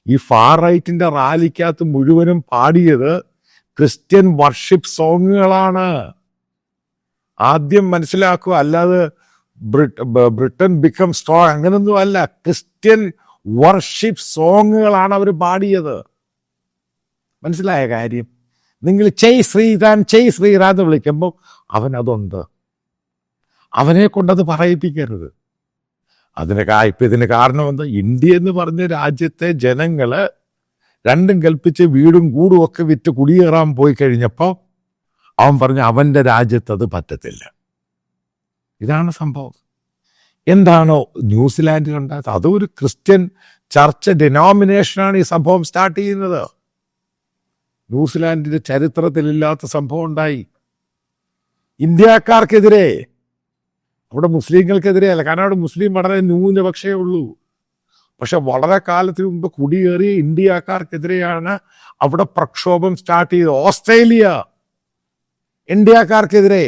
ഈ ഫാർ റൈറ്റിന്റെ റാലിക്കകത്ത് മുഴുവനും പാടിയത് ക്രിസ്ത്യൻ വർഷിപ്പ് സോങ്ങുകളാണ്. ആദ്യം മനസ്സിലാക്കുക, അല്ലാതെ ബ്രിട്ടൻ ബിക്കം സ്ട്രോങ് അങ്ങനൊന്നും അല്ല. ക്രിസ്ത്യൻ വർഷിപ്പ് സോങ്ങുകളാണ് അവർ പാടിയത്. മനസ്സിലായ കാര്യം? നിങ്ങൾ ചെയ് ശ്രീരാം എന്ന് വിളിക്കുമ്പോൾ അവനതുണ്ട്. അവനെ കൊണ്ടത് പറയിപ്പിക്കരുത്. ഇതിന് കാരണം എന്താ? ഇന്ത്യ എന്ന് പറഞ്ഞ രാജ്യത്തെ ജനങ്ങള് രണ്ടും കൽപ്പിച്ച് വീടും കൂടും ഒക്കെ വിറ്റ് കുടിയേറാൻ പോയി കഴിഞ്ഞപ്പോൾ അവൻ പറഞ്ഞു അവന്റെ രാജ്യത്ത് അത് പറ്റത്തില്ല. ഇതാണ് സംഭവം. എന്താണോ ന്യൂസിലാൻഡിൽ ഉണ്ടായത്? അതൊരു ക്രിസ്ത്യൻ ചർച്ച് ഡിനോമിനേഷനാണ് ഈ സംഭവം സ്റ്റാർട്ട് ചെയ്യുന്നത്. ന്യൂസിലാൻഡിന്റെ ചരിത്രത്തിലില്ലാത്ത സംഭവം ഉണ്ടായി. ഇന്ത്യക്കാർക്കെതിരെ, അവിടെ മുസ്ലിങ്ങൾക്കെതിരെ അല്ല. കാരണം അവിടെ മുസ്ലിം വളരെ ന്യൂനപക്ഷമേ ഉള്ളൂ. പക്ഷെ വളരെ കാലത്തിന് മുമ്പ് കുടിയേറിയ ഇന്ത്യക്കാർക്കെതിരെയാണ് അവിടെ പ്രക്ഷോഭം സ്റ്റാർട്ട് ചെയ്തത്. ഓസ്ട്രേലിയ ഇന്ത്യക്കാർക്കെതിരെ